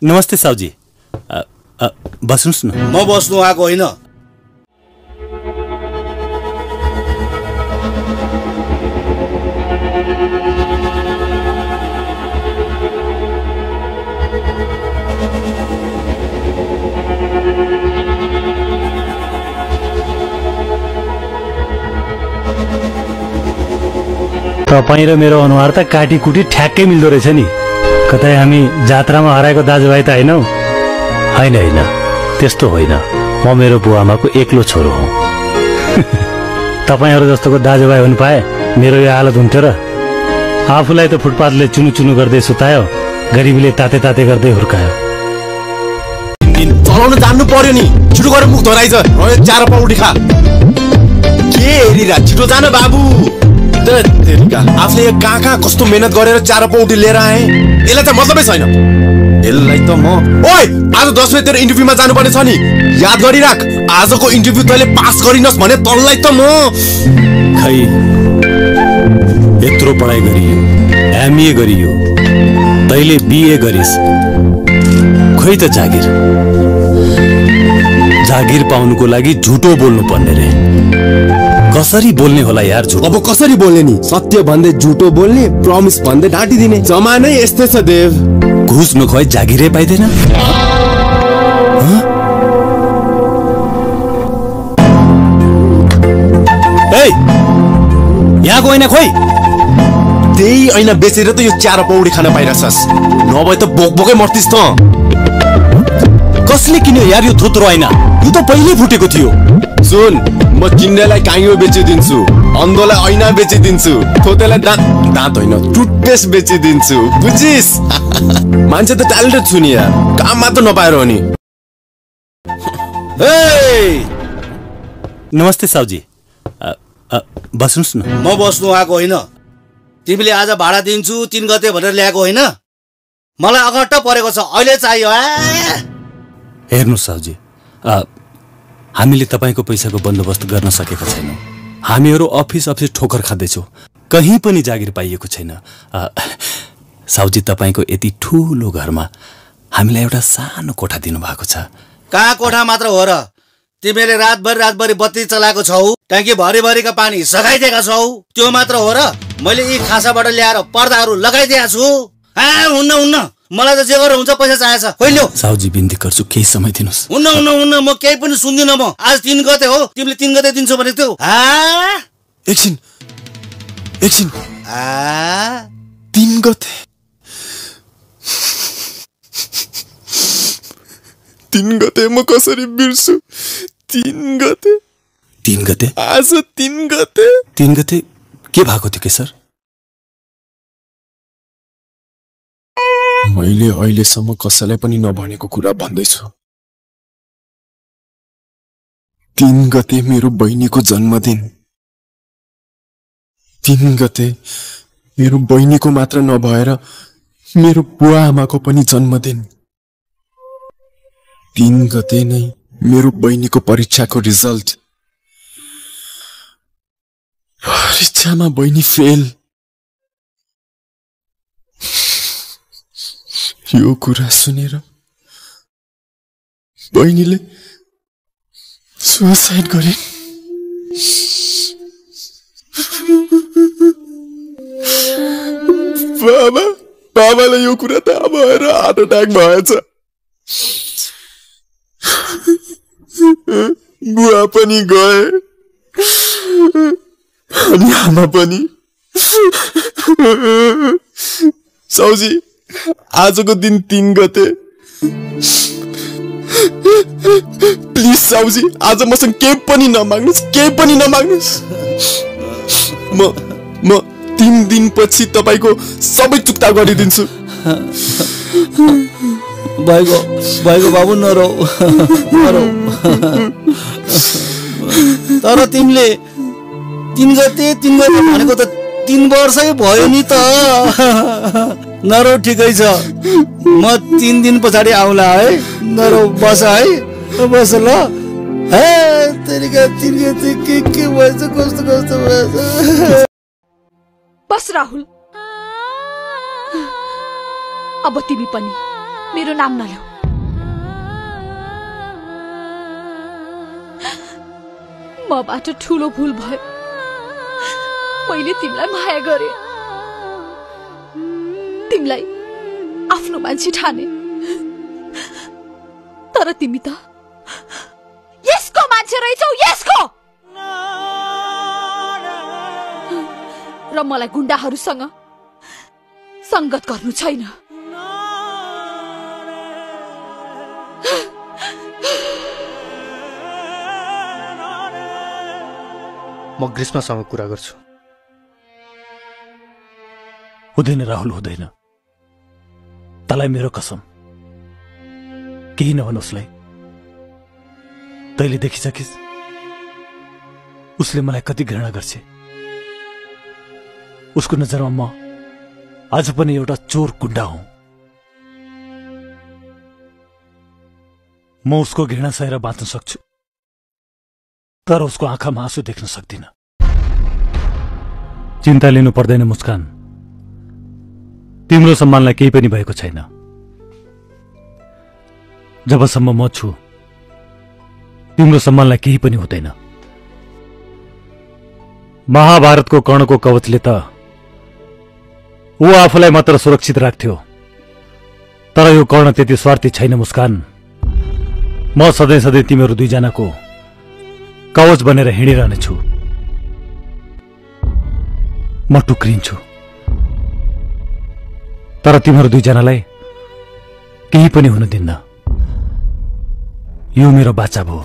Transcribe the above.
नमस्ते साउजी। बस्नुस् न। म बस्नु आएको होइन। तपाईँ र मेरो अनुहार त काटीकुटी ठ्याक्कै मिल्दो रहेछ नि। कतै हामी जात्रामा हराएको दाजुभाइ त हैनौ? हैन हैन, त्यस्तो होइन। म मेरो बुवाआमाको एक्लो छोरो हुँ। तपाईहरू जस्तोको दाजुभाइ हुन पाए मेरो यो हालत हुन्थ्यो र? आफूलाई त फुटपाथले चुनु चुनु गर्दै सुतायो, गरिबीले ताते ताते गर्दै हुर्कायो। चलाउन जान्नु पर्यो नि। छिटो गरेर मुख धराइज। चार पाउडी खा। के हेरिरा? छिटो जान बाबु। आफूले कहाँ कस्तो मेहनत गरेर चार पाउडी लिएर आए। यसलाई त मतलबै छैन। यसलाई त म ओइ आज 10 बजे तेरो इन्टरभ्यूमा जानुपर्ने छ नि। याद गरिराख, आजको इन्टरभ्यू तैँले पास गरिनस् भने तँलाई त म खै यत्रो पढाइ गरियो, एमए गरियो, तैँले बीए गरिस्, खोइ त जागिर पाउनुको लागि झुटो बोल्नु पर्ने रे। कसरी बोल्ने होला यार झुटो? अब कसरी बोल्ने नि? सत्य भन्दै झुटो बोल्ने, प्रमिस भन्दै ढाँटिदिने। जमानै यस्तै छ देव। घुस नखुवाई जागिरै पाइदैन। यहाँको ऐना खोइ। त्यही ऐना बेचेर त यो चार पौडी खान पाइरहेछस्। नभए त बोक बोकै मर्तिस् त। कसले किन्यो यार यो थोत्रो ऐना? यो त पहिले फुटेको थियो। सुन, म किन्नेलाई काइयो बेचिदिन्छु, अन्धोलाई ऐना बेचिदिन्छु, थोतेलाई दाँत होइन टुथपेस्ट बेचिदिन्छु, बुझिस? मान्छे त ट्यालेन्टेड छु नि यार, काम मात्र नपाएर हो नि। नमस्ते साउजी। बस्नुस् न। म बस्नु आएको होइन। तिमीले आज भाडा दिन्छु 3 गते भनेर ल्याएको होइन? मलाई अगट्ट परेको छ, अहिले चाहियो। हेर्नुहोस् साउजी, हामीले तपाईँको पैसाको बन्दोबस्त गर्न सकेका छैनौँ। हामीहरू अफिस ठोकर खाँदैछौँ, कहीँ पनि जागिर पाइएको छैन। साउजी, तपाईँको यति ठुलो घरमा हामीलाई एउटा सानो कोठा दिनुभएको छ। कहाँ कोठा मात्र हो र? तिमीले रातभरि बत्ती चलाएको छौ, ट्याङ्की भरिभरिका पानी सघाइदिएका छौ, त्यो मात्र हो र? मैले यी खासाबाट ल्याएर पर्दाहरू लगाइदिएको छु। हुन्न, मलाई त जे गरेर हुन्छ, पैसा चाहिएछ। कहिले साउजी, बिन्ती गर्छु, केही समय दिनुहोस्। हुन्न, म केही पनि सुन्दिनँ। म आज 3 गते हो, तिमीले 3 गते दिन्छु भनेको थियौ। एकछिन 3 गते 3 गते म कसरी बिर्सु? 3 गते आज 3 गते के भएको थियो के सर? मैले अहिलेसम्म कसैलाई पनि नभनेको कुरा भन्दैछु। 3 गते मेरो बहिनीको जन्मदिन। 3 गते मेरो बहिनीको मात्र नभएर मेरो बुवा आमाको पनि जन्मदिन। 3 गते नै मेरो बहिनीको परीक्षाको रिजल्ट। परीक्षामा बहिनी फेल। यो कुरा सुनेर बहिनीले सुसाइड गरिन्। बाबालाई यो कुरा थाहा भएर हार्ट अट्याक भएछ। बुवा पनि गए अनि आमा पनि। साउजी, आजको दिन 3 गते, प्लिज साउजी, आज मसँग केही पनि नमाग्नुस्। म 3 दिनपछि तपाईको सबै चुक्ता गरिदिन्छु। भाइको बाबु नरौ। तर तिमीले 3 गते भनेको त 3 वर्षै भयो नि त। नरौ, ठिकै छ, म 3 दिन पछाडि आउला है। नरौ, बस है, बस ल। तेरिका 3 गते के भएछ, कस्तो भएछ? बस राहुल, अब तिमी पनि मेरो नाम नल्याऊ। मबाट ठूलो भूल भयो। मैले तिमीलाई माया गरे, तिमीलाई आफ्नो मान्छे ठाने, तर तिमी त यसको मान्छे रहेछौ, यसको। र मलाई गुण्डाहरूसँग संगत गर्नु छैन। म ग्रीष्मसँग कुरा गर्छु। हुँदैन राहुल, हुँदैन। तँलाई मेरो कसम, केही नभन उसलाई। तैँले देखिसकिस् उसले मलाई कति घृणा गर्छ। उसको नजरमा म आज पनि एउटा चोर गुण्डा हुँ। म उसको घृणा सहेर बाँच्न सक्छु, तर उसको आँखामा आँसु देख्न सक्दिन। चिन्ता लिनु पर्दैन मुस्कान, तिम्रो सम्मानलाई केही पनि भएको छैन। जबसम्म म छु तिम्रो सम्मानलाई केही पनि हुँदैन। महाभारतको कर्णको कवचले त ऊ आफूलाई मात्र सुरक्षित राख्थ्यो, तर यो कर्ण त्यति स्वार्थी छैन मुस्कान। म सधैँ सधैँ तिमीहरू दुईजनाको कवच बनेर हिँडिरहनेछु। म टुक्रिन्छु, तर तिमीहरू दुईजनालाई केही पनि हुन दिन्न। यो मेरो बाचा भयो।